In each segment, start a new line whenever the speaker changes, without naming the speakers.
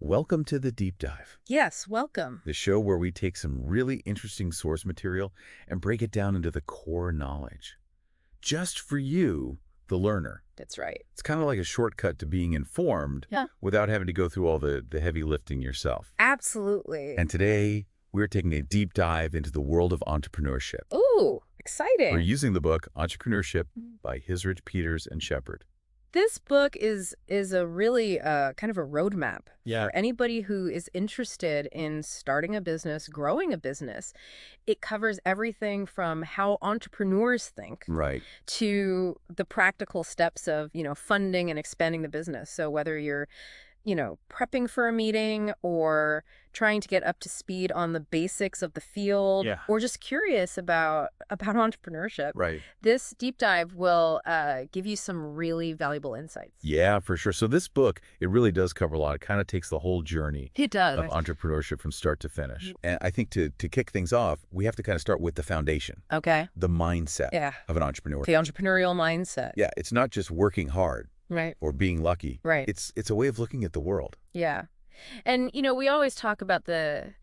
Welcome to the Deep Dive,
Yes, welcome.
the show where we take some really interesting source material and break it down into the core knowledge. Just for you, the learner.
That's right.
It's kind of like a shortcut to being informed
Yeah.
without having to go through all the heavy lifting yourself.
Absolutely.
And today, we're taking a deep dive into the world of entrepreneurship.
Ooh, exciting.
We're using the book Entrepreneurship by Hisrich, Peters, and Shepard.
This book is a really kind of a roadmap
Yeah.
for anybody who is interested in starting a business, growing a business. It covers everything from how entrepreneurs think
Right.
to the practical steps of, funding and expanding the business. So whether you're prepping for a meeting or trying to get up to speed on the basics of the field,
Yeah.
or just curious about entrepreneurship,
Right.
this deep dive will give you some really valuable insights.
Yeah, for sure. So this book, it really does cover a lot. It kind of takes the whole journey
It does.
of entrepreneurship from start to finish. And I think to kick things off, we have to kind of start with the foundation,
Okay.
the mindset
Yeah.
of an entrepreneur.
The entrepreneurial mindset.
Yeah, it's not just working hard
Right.
or being lucky.
Right.
It's a way of looking at the world.
Yeah. And, we always talk about the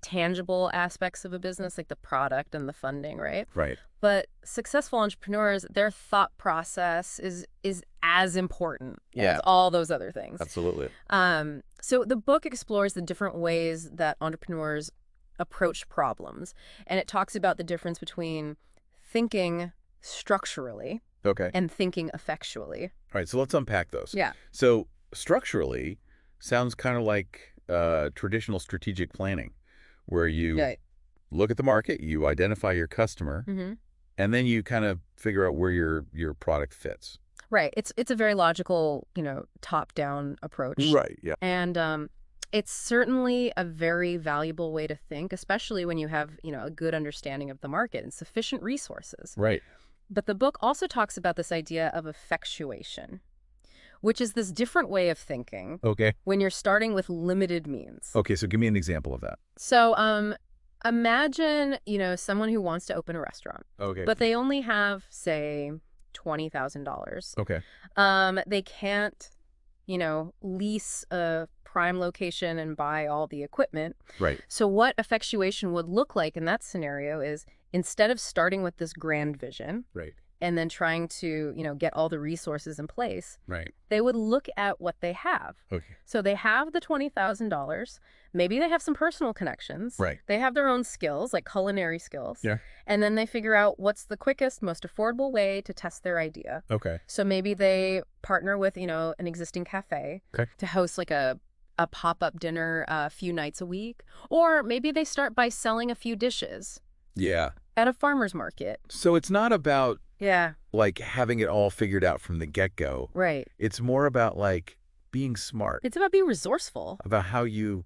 tangible aspects of a business, like the product and the funding, right?
Right.
But successful entrepreneurs, their thought process is as important as all those other things.
Absolutely.
So the book explores the different ways that entrepreneurs approach problems, and it talks about the difference between thinking structurally
Okay.
and thinking effectually.
All right, so let's unpack those.
Yeah.
So structurally, sounds kind of like traditional strategic planning, where you
Right.
look at the market, you identify your customer,
Mm-hmm.
and then you kind of figure out where your product fits.
Right. It's a very logical, top-down approach.
Right, yeah.
And it's certainly a very valuable way to think, especially when you have, a good understanding of the market and sufficient resources.
Right.
But the book also talks about this idea of effectuation, which is this different way of thinking
Okay.
when you're starting with limited means.
Okay, so give me an example of that.
So imagine, someone who wants to open a restaurant,
Okay.
but they only have, say, $20,000.
Okay.
They can't, lease a prime location and buy all the equipment.
Right.
So what effectuation would look like in that scenario is instead of starting with this grand vision
Right.
and then trying to, get all the resources in place,
Right.
they would look at what they have.
Okay.
So they have the $20,000. Maybe they have some personal connections.
Right.
They have their own skills, like culinary skills.
Yeah.
And then they figure out what's the quickest, most affordable way to test their idea.
Okay.
So maybe they partner with, an existing cafe to host like a pop-up dinner a few nights a week. Or maybe they start by selling a few dishes
Yeah.
at a farmer's market.
So it's not about
Yeah,
like having it all figured out from the get-go.
right.
It's more about like being smart,
It's about being resourceful.
about how you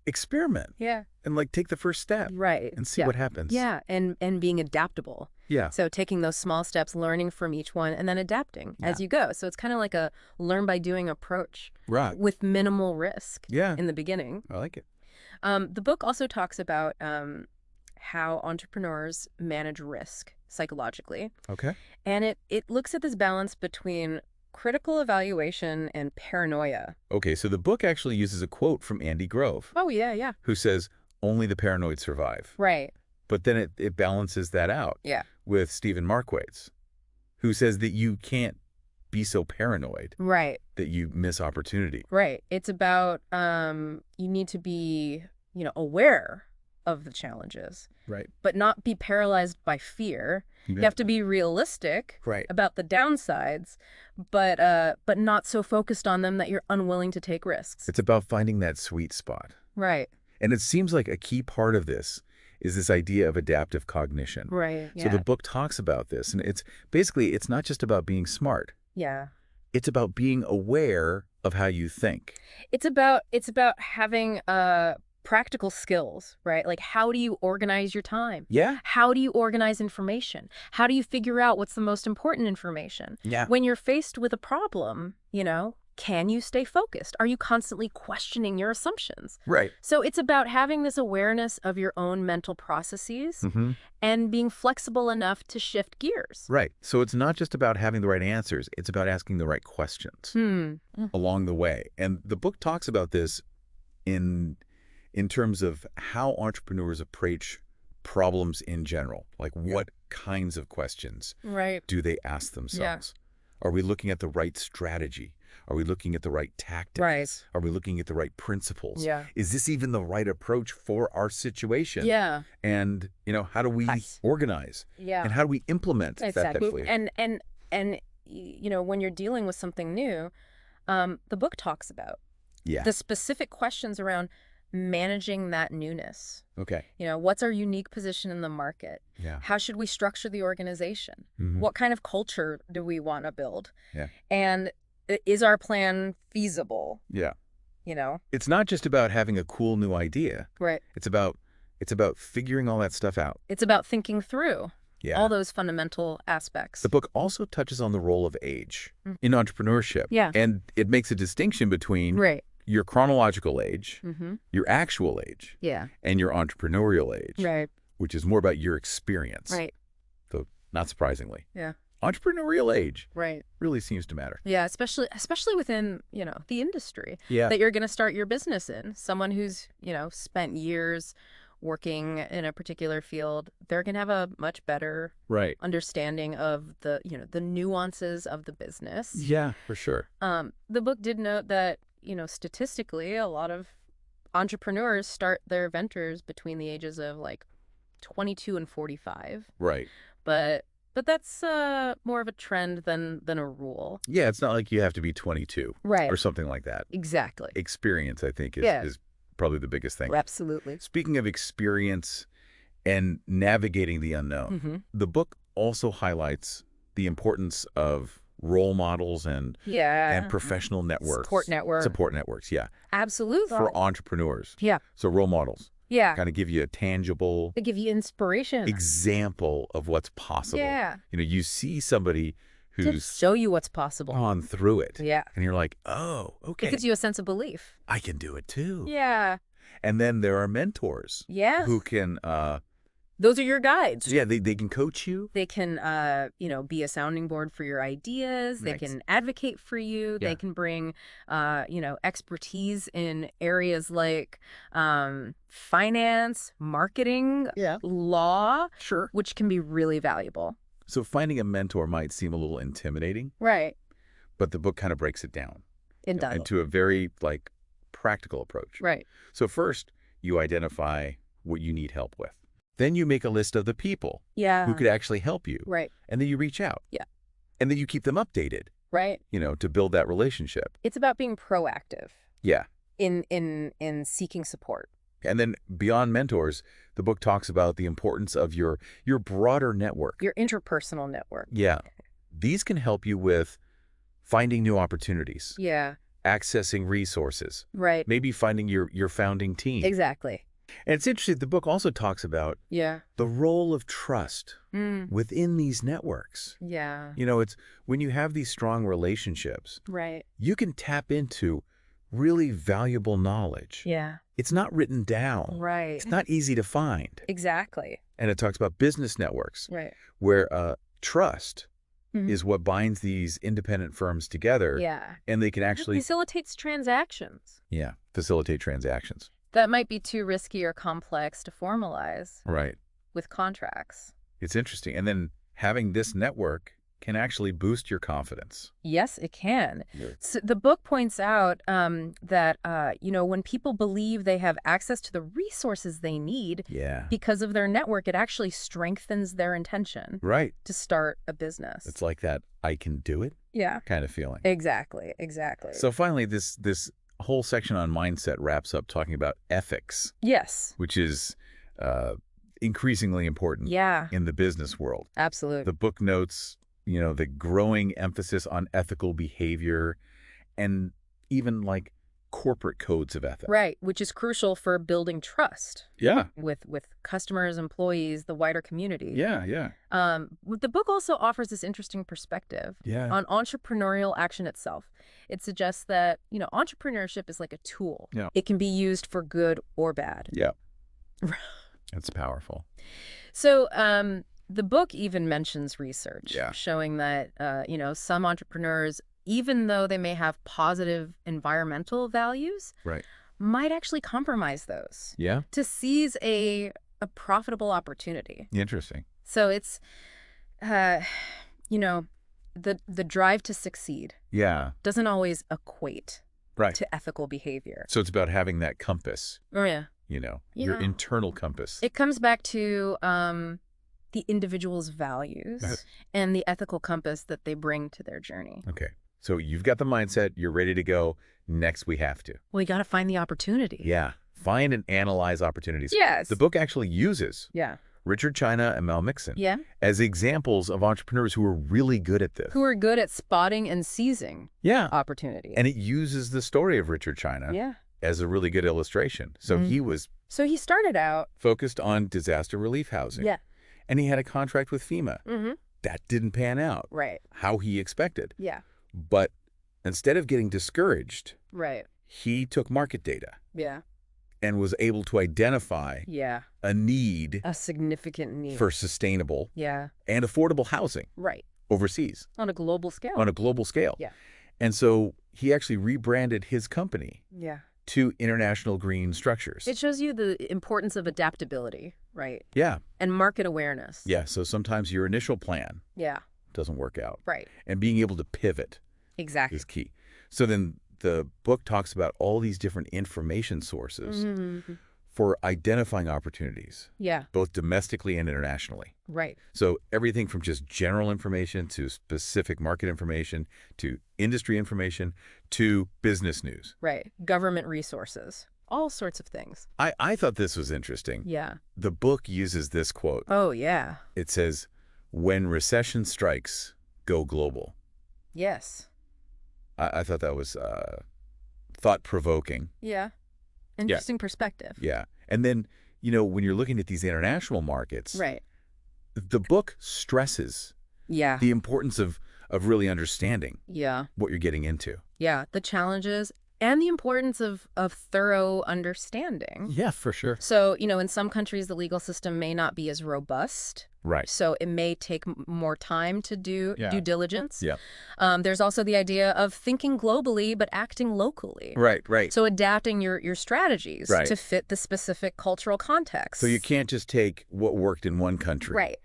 experiment
Yeah,
and like take the first step
right.
and see
Yeah.
what happens.
Yeah, and being adaptable.
Yeah.
So taking those small steps, learning from each one, and then adapting as you go. So it's kind of like a learn by doing approach
Right.
with minimal risk
Yeah.
in the beginning.
I like it.
The book also talks about how entrepreneurs manage risk psychologically.
Okay.
And it looks at this balance between critical evaluation and paranoia.
Okay, so the book actually uses a quote from Andy Grove,
Oh, yeah, yeah.
who says, "Only the paranoid survive."
Right.
But then it balances that out
Yeah.
with Stephen Marquardt, who says that you can't be so paranoid
Right.
that you miss opportunity.
Right. It's about you need to be, aware of the challenges,
Right.
but not be paralyzed by fear. You have to be realistic
Right.
about the downsides, but not so focused on them that you're unwilling to take risks.
It's about finding that sweet spot.
Right.
And it seems like a key part of this is this idea of adaptive cognition.
Right.
So
Yeah.
the book talks about this, and it's basically, it's not just about being smart.
Yeah.
It's about being aware of how you think.
It's about having practical skills, right? Like, how do you organize your time?
Yeah.
How do you organize information? How do you figure out what's the most important information?
Yeah.
When you're faced with a problem, can you stay focused? Are you constantly questioning your assumptions?
Right.
So it's about having this awareness of your own mental processes
Mm-hmm.
and being flexible enough to shift gears.
Right. So it's not just about having the right answers. It's about asking the right questions along the way. And the book talks about this in terms of how entrepreneurs approach problems in general. Like what kinds of questions
Right.
do they ask themselves? Are we looking at the right strategy? Are we looking at the right tactics?
Right.
Are we looking at the right principles?
Yeah.
Is this even the right approach for our situation?
Yeah.
And, how do we
Yes.
organize?
Yeah.
And how do we implement
Exactly.
effectively?
And when you're dealing with something new, the book talks about
Yeah.
the specific questions around managing that newness.
Okay.
What's our unique position in the market?
Yeah.
How should we structure the organization?
Mhm.
What kind of culture do we want to build?
Yeah.
And is our plan feasible?
Yeah.
You know?
It's not just about having a cool new idea.
Right.
It's about figuring all that stuff out.
It's about thinking through
Yeah.
all those fundamental aspects.
The book also touches on the role of age in entrepreneurship.
Yeah.
And it makes a distinction between
Right.
your chronological age,
Mm-hmm.
your actual age,
Yeah.
and your entrepreneurial age,
Right.
which is more about your experience.
Right.
So, not surprisingly,
Yeah.
entrepreneurial age
Right.
really seems to matter.
Yeah, especially within, the industry
Yeah.
that you're going to start your business in. Someone who's, spent years working in a particular field, they're going to have a much better
Right.
understanding of the, the nuances of the business.
Yeah, for sure.
The book did note that, statistically, a lot of entrepreneurs start their ventures between the ages of like 22 and 45.
Right.
But that's more of a trend than a rule.
Yeah, it's not like you have to be 22
Right.
or something like that.
Exactly.
Experience, I think,
Yeah.
is probably the biggest thing.
Absolutely.
Speaking of experience and navigating the unknown,
Mm-hmm.
the book also highlights the importance of role models and
Yeah.
professional networks. Support networks, yeah.
Absolutely.
For entrepreneurs.
Yeah.
So role models
Yeah.
kind of give you a tangible
They give you inspiration.
example of what's possible.
Yeah.
You see somebody
To
who's
show you what's possible.
gone through it.
Yeah.
And you're like, oh, okay,
It gives you a sense of belief.
I can do it too.
Yeah.
And then there are mentors
Yeah.
who can,
Those are your guides.
they can coach you.
They can, be a sounding board for your ideas. They
Nice.
can advocate for you.
Yeah.
They can bring, expertise in areas like finance, marketing,
Yeah.
law,
Sure.
which can be really valuable.
So finding a mentor might seem a little intimidating,
Right.
but the book kind of breaks it down
It does.
into a very practical approach.
Right.
So first, you identify what you need help with. Then you make a list of the people
Yeah.
who could actually help you.
Right.
And then you reach out.
Yeah.
And then you keep them updated,
Right.
to build that relationship.
It's about being proactive
Yeah.
in seeking support.
And then beyond mentors, the book talks about the importance of your broader network.
Your interpersonal network.
Yeah. These can help you with finding new opportunities,
Yeah.
accessing resources,
Right.
maybe finding your founding team.
Exactly.
And it's interesting, the book also talks about
Yeah.
the role of trust
Mm.
within these networks.
Yeah.
It's when you have these strong relationships,
Right.
you can tap into really valuable knowledge.
Yeah.
It's not written down.
Right.
It's not easy to find.
Exactly.
And it talks about business networks
Right.
where trust
Mhm.
is what binds these independent firms together.
Yeah.
And they can actually,
Facilitates transactions.
facilitate transactions.
That might be too risky or complex to formalize
Right.
with contracts.
It's interesting. And then having this network can actually boost your confidence.
Yes, it can.
Yeah.
So the book points out that, when people believe they have access to the resources they need
Yeah.
because of their network, it actually strengthens their intention
Right.
to start a business.
It's like that I can do it
Yeah,
kind of feeling.
exactly.
So finally, this whole section on mindset wraps up talking about ethics,
Yes.
which is increasingly important
Yeah,
in the business world.
absolutely.
The book notes, the growing emphasis on ethical behavior and even corporate codes of ethics.
Right, which is crucial for building trust
Yeah.
with customers, employees, the wider community.
Yeah.
The book also offers this interesting perspective
Yeah.
on entrepreneurial action itself. It suggests that, entrepreneurship is like a tool.
Yeah.
It can be used for good or bad.
Yeah. That's powerful.
So, the book even mentions research
Yeah.
showing that, some entrepreneurs, even though they may have positive environmental values,
Right.
might actually compromise those
Yeah.
to seize a profitable opportunity.
Interesting.
So it's, the drive to succeed
Yeah.
doesn't always equate
Right.
to ethical behavior.
So it's about having that compass,
Oh, yeah.
your
Yeah.
internal compass.
It comes back to the individual's values and the ethical compass that they bring to their journey.
Okay. So you've got the mindset. You're ready to go. Next, we have to.
Well, you got to find the opportunity.
Yeah. Find and analyze opportunities.
Yes.
The book actually uses
Yeah.
Richard China and Mel Mixon
Yeah.
as examples of entrepreneurs who are really good at this.
Who are good at spotting and seizing
Yeah.
opportunity.
And it uses the story of Richard China
yeah.
as a really good illustration. So he was
So he started out.
focused on disaster relief housing.
Yeah.
And he had a contract with FEMA.
Mm-hmm.
That didn't pan out
Right.
how he expected.
Yeah.
But instead of getting discouraged,
Right.
he took market data
Yeah.
and was able to identify
Yeah.
a need
A significant need.
for sustainable
Yeah.
and affordable housing
Right.
overseas
On a global scale.
on a global scale.
Yeah.
And so he actually rebranded his company
Yeah.
to International Green Structures.
It shows you the importance of adaptability, right?
Yeah.
And market awareness.
Yeah. So sometimes your initial plan
Yeah.
doesn't work out.
Right.
And being able to pivot
Exactly.
is key. So then the book talks about all these different information sources
Mm-hmm.
for identifying opportunities,
Yeah.
both domestically and internationally.
Right.
So everything from just general information to specific market information to industry information to business news.
Right. Government resources. All sorts of things.
I thought this was interesting.
Yeah.
The book uses this quote.
Oh, yeah.
It says, "When recession strikes, go global."
Yes.
I thought that was thought-provoking.
Yeah. Interesting perspective.
Yeah. And then, when you're looking at these international markets,
Right.
the book stresses
Yeah.
the importance of really understanding
Yeah.
what you're getting into.
Yeah. The challenges and the importance of thorough understanding.
Yeah, for sure.
So, in some countries, the legal system may not be as robust.
Right.
So it may take more time to do
Yeah.
due diligence.
Yeah.
There's also the idea of thinking globally but acting locally.
Right.
So adapting your strategies
Right.
to fit the specific cultural context.
So you can't just take what worked in one country
Right.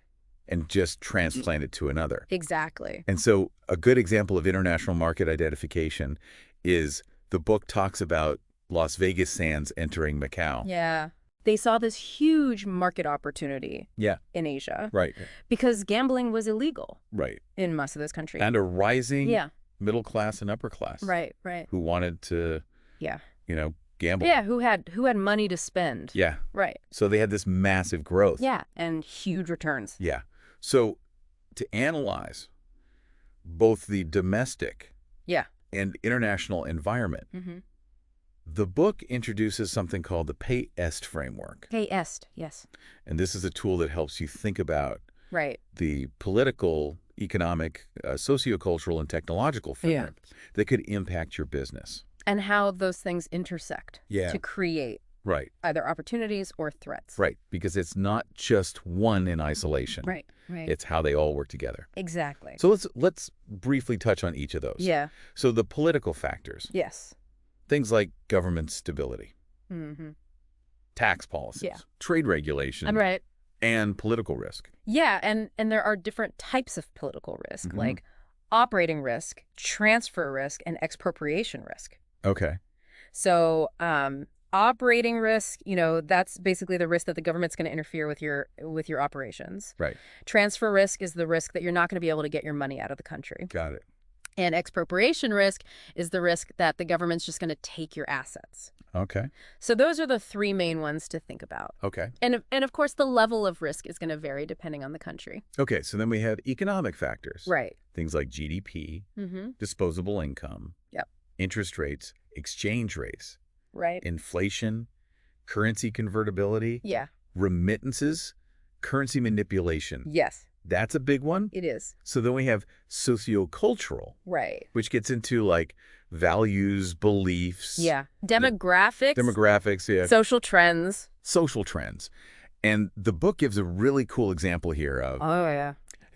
and just transplant it to another.
Exactly.
And so a good example of international market identification is the book talks about Las Vegas Sands entering Macau.
Yeah. They saw this huge market opportunity
Yeah.
in Asia
Right.
because gambling was illegal
Right.
in most of those countries.
And a rising
Yeah.
middle class and upper class.
Right.
Who wanted to,
Yeah.
gamble.
Yeah, who had money to spend.
Yeah.
Right.
So they had this massive growth.
Yeah, and huge returns.
Yeah. So to analyze both the domestic
Yeah.
and international environment,
Mm-hmm.
the book introduces something called the Pay Est framework.
Pay est, yes.
And this is a tool that helps you think about
Right.
the political, economic, sociocultural, and technological framework that could impact your business.
And how those things intersect
Yeah.
to create
Right.
either opportunities or threats.
Right. Because it's not just one in isolation.
Right.
It's how they all work together.
Exactly.
So let's briefly touch on each of those.
Yeah.
So the political factors,
Yes.
things like government stability,
Mm-hmm.
tax policies,
Yeah.
trade regulation,
I'm right.
and political risk.
Yeah, and there are different types of political risk,
Mhm.
like operating risk, transfer risk, and expropriation risk.
Okay.
So operating risk, that's basically the risk that the government's going to interfere with your operations.
Right.
Transfer risk is the risk that you're not going to be able to get your money out of the country.
Got it.
And expropriation risk is the risk that the government's just going to take your assets.
Okay.
So those are the three main ones to think about.
Okay.
And of course, the level of risk is going to vary depending on the country.
Okay. So then we have economic factors.
Right.
Things like GDP,
Mm-hmm.
disposable income,
Yep.
interest rates, exchange rates,
Right.
inflation, currency convertibility,
Yeah.
remittances, currency manipulation.
Yes,
That's a big one.
it is.
So then we have sociocultural,
Right.
which gets into like values, beliefs,
Yeah. Demographics,
demographics, yeah,
social trends.
social trends. And the book gives a really cool example here of
Oh, yeah.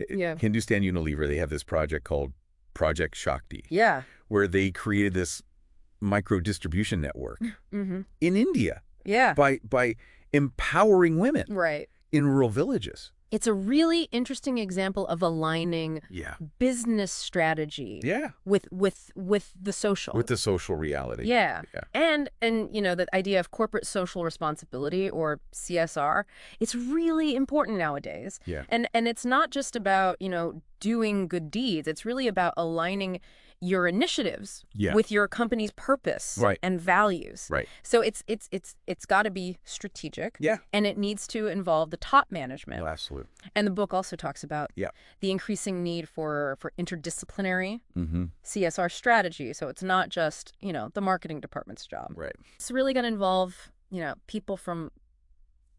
Yeah.
Hindustan Unilever. They have this project called Project Shakti,
Yeah.
where they created this micro distribution network
Mm-hmm.
in India
Yeah.
by empowering women
Right.
in rural villages.
It's a really interesting example of aligning
Yeah.
business strategy
Yeah.
with the social.
With the social reality.
Yeah.
Yeah.
And the idea of corporate social responsibility, or CSR, it's really important nowadays.
Yeah.
And it's not just about, doing good deeds. It's really about aligning your initiatives
Yeah.
with your company's purpose
Right.
and values.
Right.
So it's got to be strategic.
Yeah.
And it needs to involve the top management.
Oh, absolutely.
And the book also talks about
Yeah.
the increasing need for interdisciplinary
Mm-hmm.
CSR strategy. So it's not just, the marketing department's job.
Right.
It's really going to involve, people from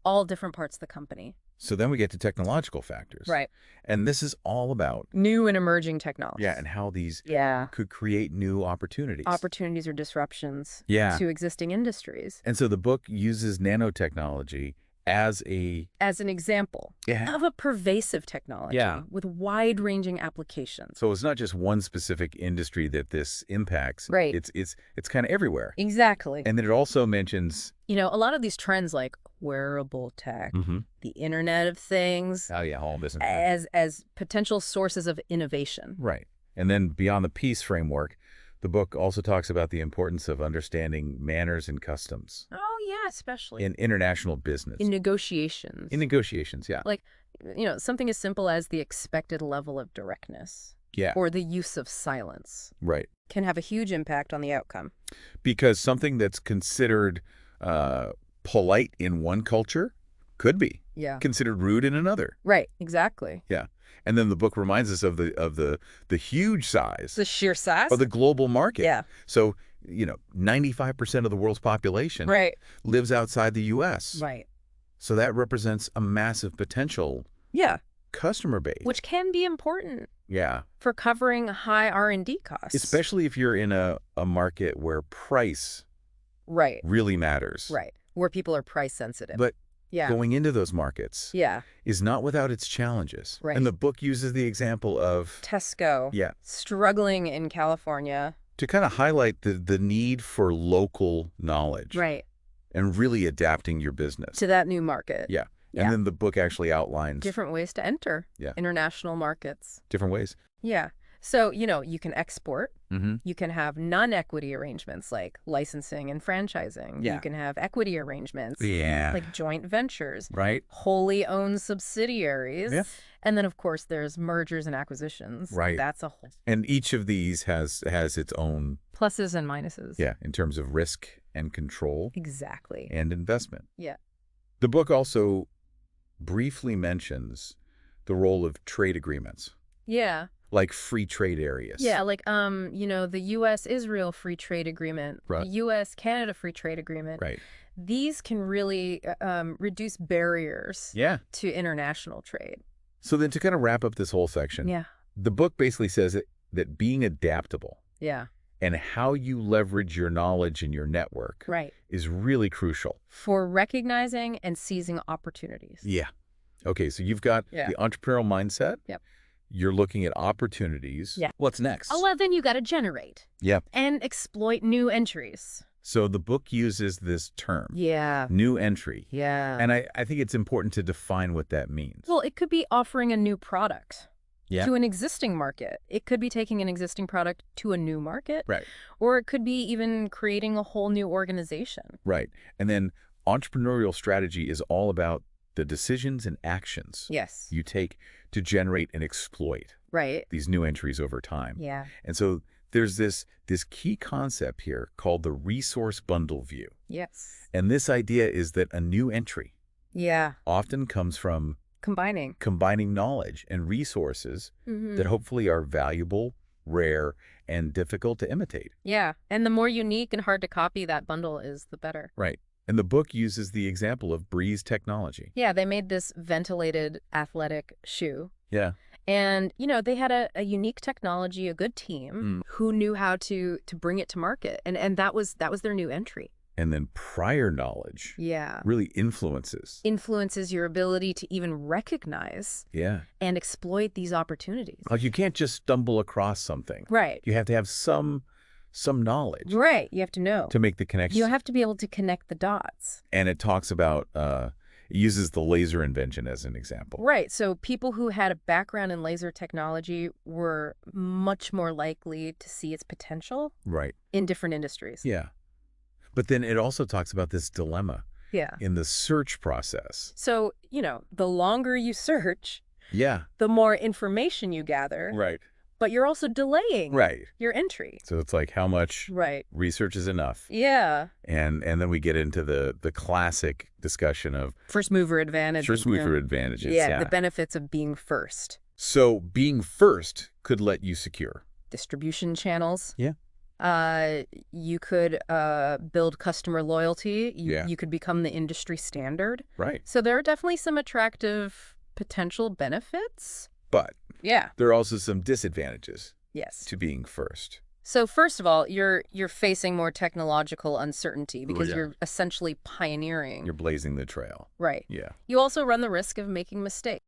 all different parts of the company.
So then we get to technological factors.
Right.
And this is all about,
New and emerging technologies.
yeah, and how these
Yeah.
could create new opportunities.
Opportunities or disruptions
Yeah.
to existing industries.
And so the book uses nanotechnology as
As an example
yeah.
of a pervasive technology
Yeah.
with wide-ranging applications.
So it's not just one specific industry that this impacts.
Right.
It's kind of everywhere.
Exactly.
And then it also mentions
A lot of these trends like wearable tech,
Mhm.
the Internet of Things,
oh yeah, all this
as potential sources of innovation.
right. And then beyond the peace framework, the book also talks about the importance of understanding manners and customs
Oh, yeah, especially
in international business.
in negotiations.
In negotiations, yeah.
Like, something as simple as the expected level of directness
Yeah,
or the use of silence
right.
can have a huge impact on the outcome.
Because something that's considered polite in one culture could be
Yeah.
considered rude in another.
Right, exactly.
Yeah. And then the book reminds us of the huge size
The sheer size?
of the global market.
Yeah.
So, 95% of the world's population
Right.
lives outside the U.S.
Right.
So that represents a massive potential
Yeah,
customer base.
which can be important
Yeah.
for covering high R&D costs.
Especially if you're in a market where price
Right,
really matters.
right. Where people are price sensitive.
But
yeah.
going into those markets
Yeah.
is not without its challenges.
Right.
And the book uses the example of,
Tesco.
yeah,
Struggling in California.
to kind of highlight the need for local knowledge.
Right.
And really adapting your business.
To that new market.
Yeah.
Yeah.
And then the book actually outlines
Different ways to enter
Yeah.
international markets.
different ways.
Yeah. So, you can export.
Mm-hmm.
You can have non-equity arrangements like licensing and franchising.
Yeah.
You can have equity arrangements
Yeah.
like joint ventures,
Right?
wholly owned subsidiaries.
Yeah.
And then, of course, there's mergers and acquisitions.
Right.
That's a whole
And each of these has its own,
pluses and minuses.
yeah, in terms of risk and control
Exactly.
and investment.
Yeah.
The book also briefly mentions the role of trade agreements,
Yeah.
like free trade areas.
Yeah, like the U.S.-Israel Free Trade Agreement,
Right.
the U.S.-Canada Free Trade Agreement.
Right.
These can really reduce barriers
Yeah.
to international trade.
So then to kind of wrap up this whole section,
Yeah.
the book basically says that being adaptable
Yeah.
and how you leverage your knowledge and your network
Right.
is really crucial.
For recognizing and seizing opportunities.
Yeah. Okay, so you've got
Yeah.
the entrepreneurial mindset.
Yep.
You're looking at opportunities.
Yeah.
What's next?
Oh, well, then you got to generate
Yeah.
and exploit new entries.
So the book uses this term,
Yeah.
new entry.
Yeah.
And I think it's important to define what that means.
Well, it could be offering a new product
Yeah.
to an existing market. It could be taking an existing product to a new market.
Right.
Or it could be even creating a whole new organization.
Right. And then entrepreneurial strategy is all about the decisions and actions
Yes.
you take to generate and exploit
Right.
these new entries over time.
Yeah.
And so there's this key concept here called the resource bundle view.
Yes.
And this idea is that a new entry
Yeah.
often comes from
Combining.
combining knowledge and resources
Mm-hmm.
that hopefully are valuable, rare, and difficult to imitate.
Yeah, and the more unique and hard to copy that bundle is, the better.
Right. And the book uses the example of Breeze technology.
Yeah, they made this ventilated athletic shoe.
Yeah.
And, they had a unique technology, a good team who knew how to bring it to market. And that was their new entry.
And then prior knowledge really influences
Your ability to even recognize and exploit these opportunities.
Like you can't just stumble across something.
Right.
You have to have some knowledge.
Right. You have to know.
To make the connection.
You have to be able to connect the dots.
And it talks about, it uses the laser invention as an example.
Right. So people who had a background in laser technology were much more likely to see its potential in different industries.
Yeah. But then it also talks about this dilemma
Yeah.
in the search process.
So, the longer you search,
Yeah.
the more information you gather.
Right.
But you're also delaying
Right.
your entry.
So it's like how much research is enough.
Yeah.
And then we get into the classic discussion of
First mover advantage.
first mover advantages.
Yeah, the benefits of being first.
So being first could let you secure
distribution channels.
Yeah.
You could build customer loyalty.
Yeah.
You could become the industry standard.
Right.
So there are definitely some attractive potential benefits.
But
yeah,
there are also some disadvantages
yes.
to being first.
So first of all, you're facing more technological uncertainty because
yeah.
you're essentially pioneering.
You're blazing the trail.
Right.
Yeah.
You also run the risk of making mistakes.